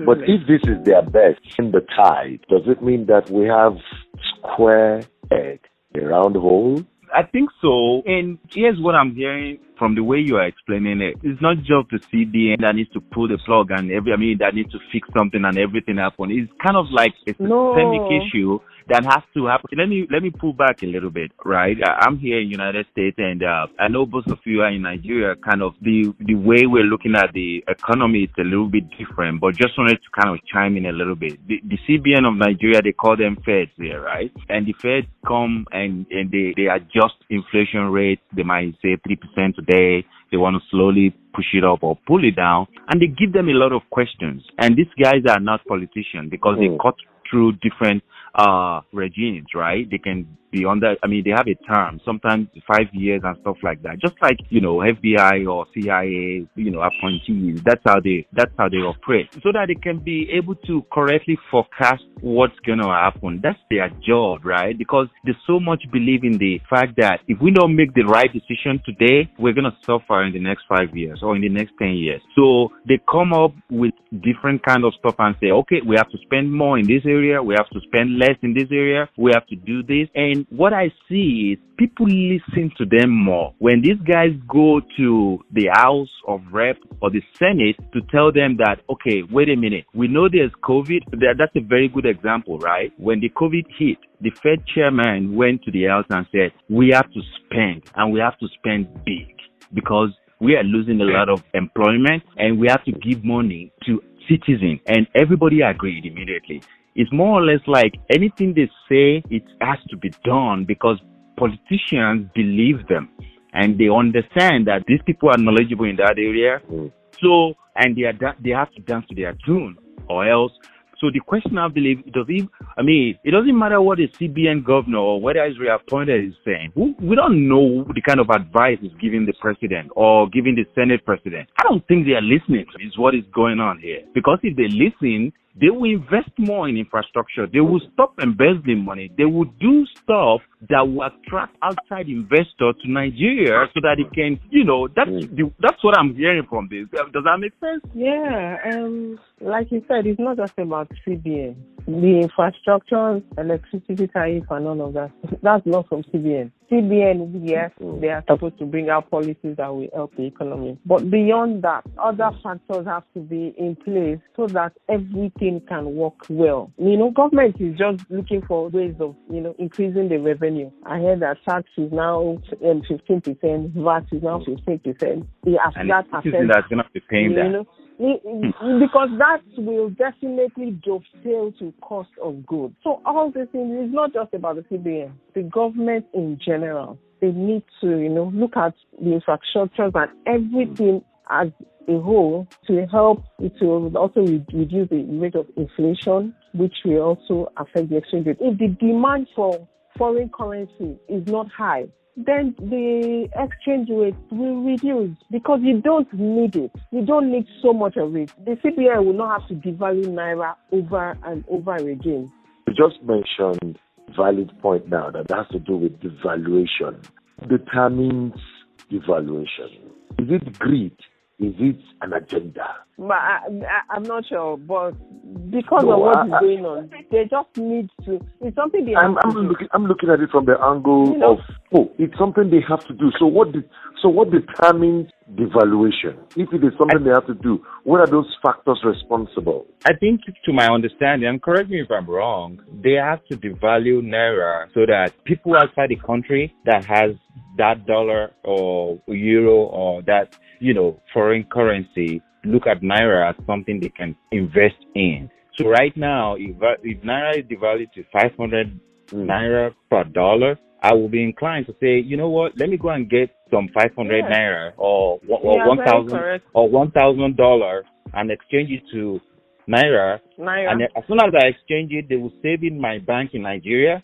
But if this is their best in the tide, does it mean that we have square peg, a round hole? I think so. And here's what I'm hearing from the way you are explaining it. It's not just the CBN that needs to pull the plug and that needs to fix something and everything happen. It's kind of like a systemic issue that has to happen. Let me pull back a little bit, right? I'm here in the United States, and I know both of you are in Nigeria. Kind of the way we're looking at the economy is a little bit different, but just wanted to kind of chime in a little bit. The CBN of Nigeria, they call them feds there, right? And the feds come and they adjust inflation rates. They might say 3% today. They want to slowly push it up or pull it down, and they give them a lot of questions. And these guys are not politicians because they cut through different regimes, right? They can be under, they have a term, sometimes 5 years and stuff like that. Just like, FBI or CIA, appointees. That's how they operate. So that they can be able to correctly forecast what's gonna happen. That's their job, right? Because they so much believe in the fact that if we don't make the right decision today, we're gonna suffer in the next 5 years or in the next 10 years. So they come up with different kind of stuff and say, okay, we have to spend more in this area, we have to spend less in this area, we have to do this. And what I see is people listen to them more. When these guys go to the House of Rep or the Senate to tell them that, okay, wait a minute, we know there's COVID. That's a very good example, right? When the COVID hit, the Fed chairman went to the House and said, we have to spend, and we have to spend big because we are losing a lot of employment and we have to give money to citizens. And everybody agreed immediately. It's more or less like anything they say, it has to be done because politicians believe them and they understand that these people are knowledgeable in that area. So, and they have to dance to their tune or else. So the question, I believe, it doesn't matter what the CBN governor or whether he's reappointed is saying. We don't know the kind of advice he's giving the president or giving the Senate president. I don't think they are listening to what is going on here. Because if they listen, they will invest more in infrastructure. They will stop embezzling money. They will do stuff that will attract outside investors to Nigeria so that it can, that's what I'm hearing from this. Does that make sense? Yeah. Like you said, it's not just about CBN. The infrastructure, electricity tariff and all of that, that's not from CBN. CBN, yes, they are supposed to bring out policies that will help the economy. But beyond that, other factors have to be in place so that everything can work well. Government is just looking for ways of, increasing the revenue. I heard that tax is now 15%, VAT is now 15%. And that's going to be paying that. Because that will definitely dovetail to cost of goods. So all these things is not just about the CBN. The government in general, they need to, look at the infrastructures and everything as a whole to help to also reduce the rate of inflation, which will also affect the exchange rate. If the demand for foreign currency is not high, then the exchange rate will reduce because you don't need it. You don't need so much of it. The CBN will not have to devalue Naira over and over again. You just mentioned a valid point now that has to do with devaluation. Determines devaluation. Is it greed? Is it an agenda? But I'm not sure. But because of what is going on, they just need to. It's something they have to do. I'm looking at it from the angle of it's something they have to do. So what determines devaluation? If it is something they have to do, what are those factors responsible? I think, to my understanding, and correct me if I'm wrong, they have to devalue Naira so that people outside the country that has that dollar or euro or that, foreign currency look at Naira as something they can invest in. So right now, if Naira is devalued to 500 Naira per dollar, I will be inclined to say, you know what, let me go and get some 500 Naira or $1,000 or $1,000 and exchange it to Naira. And as soon as I exchange it, they will save in my bank in Nigeria.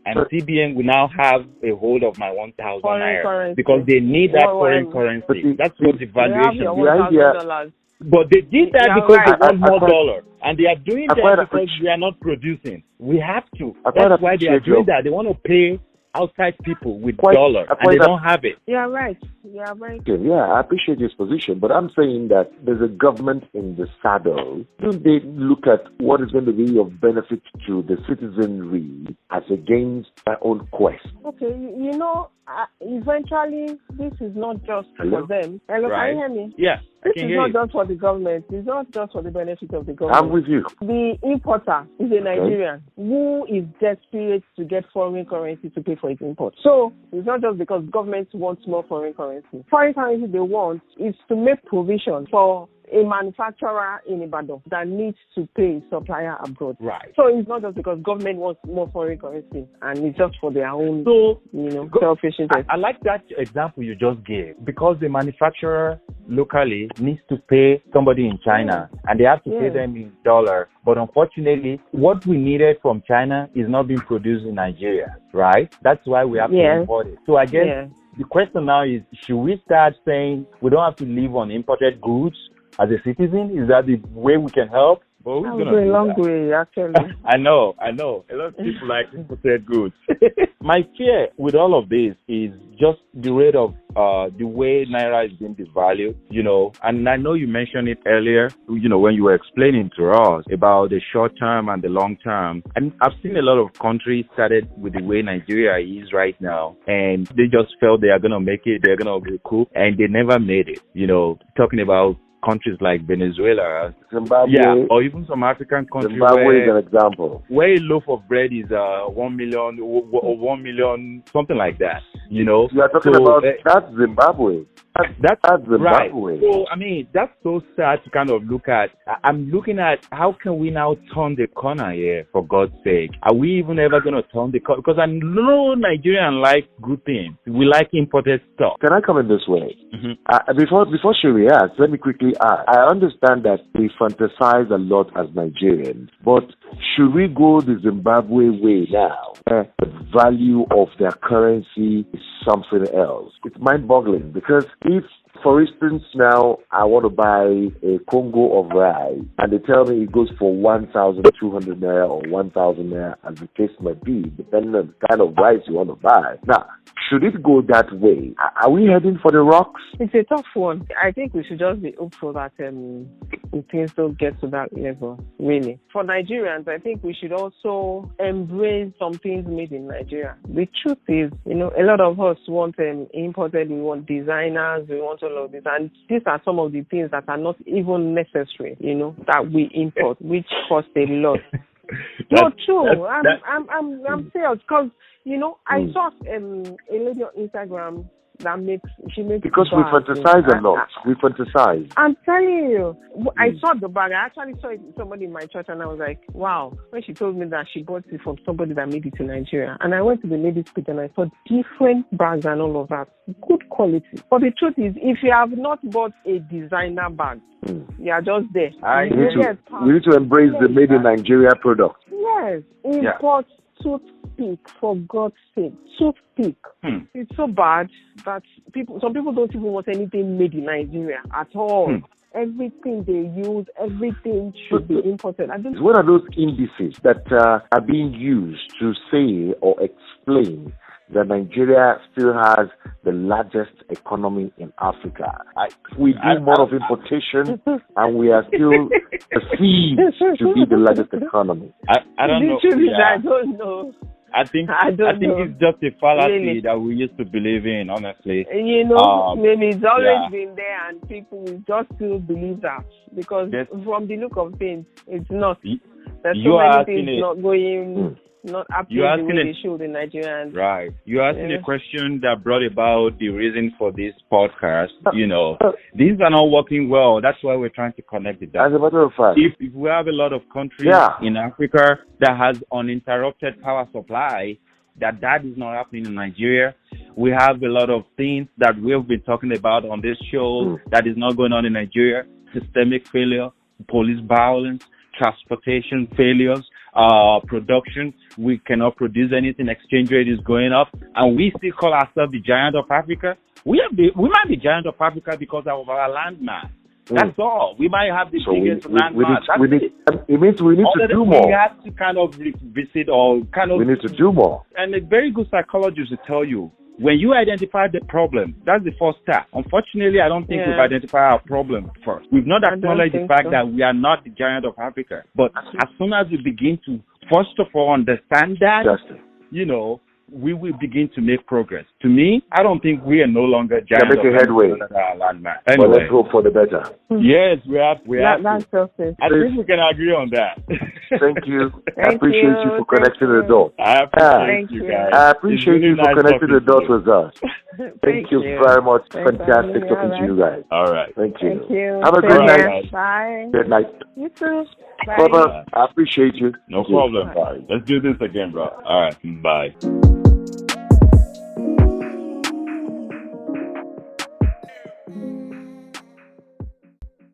And CBN will now have a hold of my 1,000 Naira because they need that foreign currency. That's what the valuation. But they did that because they want more dollar. And they are doing that because we are not producing. We have to. That's why they are doing that. They want to pay outside people with dollar and they don't have it. Yeah, right. Yeah, right. Okay, yeah, I appreciate his position, but I'm saying that there's a government in the saddle. Don't they look at what is going to be of benefit to the citizenry as against their own quest? Okay, eventually, this is not just for them. Hello, right. Can you hear me? Yeah. This is not just for the government. It's not just for the benefit of the government. I'm with you. The importer is a Nigerian who is desperate to get foreign currency to pay for its import. So it's not just because government wants more foreign currency. Foreign currency they want is to make provision for a manufacturer in Ibadan that needs to pay a supplier abroad. Right. So it's not just because government wants more foreign currency and it's just for their own, selfish interest. I like that example you just gave because the manufacturer locally needs to pay somebody in China and they have to pay them in dollar. But unfortunately, what we needed from China is not being produced in Nigeria, right? That's why we have to import it. So I guess the question now is, should we start saying we don't have to live on imported goods as a citizen? Is that the way we can help? Well, that was a long way, actually. I know. A lot of people like imported goods. My fear with all of this is just the rate of the way Naira is being devalued, and I know you mentioned it earlier, when you were explaining to us about the short term and the long term. And I've seen a lot of countries started with the way Nigeria is right now, and they just felt they are going to make it, they're going to recoup, and they never made it. Talking about countries like Venezuela, Zimbabwe, or even some African countries. Zimbabwe is an example. Where a loaf of bread is 1 million, something like that. You are talking about that's Zimbabwe. That's Zimbabwe. Right. So that's so sad to kind of look at. I'm looking at how can we now turn the corner here, for God's sake? Are we even ever going to turn the corner? Because I know Nigerians like good things. We like imported stuff. Can I come in this way? Mm-hmm. Before she reacts, let me quickly add. I understand that we fantasize a lot as Nigerians, but should we go the Zimbabwe way now? The value of their currency is something else. It's mind-boggling because if, for instance, now I want to buy a Congo of rice and they tell me it goes for 1,200 naira or 1,000 naira, as the case might be, depending on the kind of rice you want to buy. Now, should it go that way? Are we heading for the rocks? It's a tough one. I think we should just be hopeful that things don't get to that level, really. For Nigerians, I think we should also embrace some things made in Nigeria. The truth is, a lot of us want imported, we want designers, we want all of this. And these are some of the things that are not even necessary, that we import, which cost a lot. No, true. I'm serious because, I saw a lady on Instagram that she makes because we fantasize a lot. We fantasize. I'm telling you, I saw the bag. I actually saw it with somebody in my church, and I was like, wow. When she told me that she bought it from somebody that made it in Nigeria, and I went to the lady's page and I saw different bags and all of that, good quality. But the truth is, if you have not bought a designer bag, you are just there. We need to embrace the made in Nigeria product. Yes, import toothpick, for God's sake, toothpick. It's so bad that some people don't even want anything made in Nigeria at all. Everything they use, everything should be imported. What are those indices that are being used to say or explain that Nigeria still has the largest economy in Africa? We do more of importation and we are still perceived to be the largest economy. I don't know. I don't know. I think it's just a fallacy that we used to believe in, honestly. Maybe it's always been there and people just still believe that because from the look of things, it's not. There's so many things not going... not happening the way they should in Nigeria. Right. You're asking a question that brought about the reason for this podcast. These are not working well. That's why we're trying to connect the dots. As a matter of fact, if we have a lot of countries in Africa that has uninterrupted power supply, that is not happening in Nigeria. We have a lot of things that we've been talking about on this show that is not going on in Nigeria. Systemic failure, police violence, transportation failures, production. We cannot produce anything. Exchange rate is going up, and we still call ourselves the giant of Africa. We might be giant of Africa because of our land mass. That's all. We might have the biggest landmass. It means we need to do more. We have to kind of revisit or kind of... We need to do more. And a very good psychologist will tell you, when you identify the problem, that's the first step. Unfortunately, I don't think we've identified our problem first. We've not acknowledged the fact that we are not the giant of Africa. But as soon as we begin to, first of all, understand that, we will begin to make progress. To me, I don't think we are no longer giant of headway. Landmass. Anyway. But let's hope for the better. Yes, we have. That's just it. I think we can agree on that. Thank you. I appreciate you for connecting the dots. I appreciate you guys. I appreciate you for connecting the dots with us. Thank you very much. Fantastic talking to you guys. All right. Thank you. Thank you. Have a good night. Bye. Good night. You too. Bye. Brother, I appreciate you. No problem. Bye. Let's do this again, bro. All right. Bye.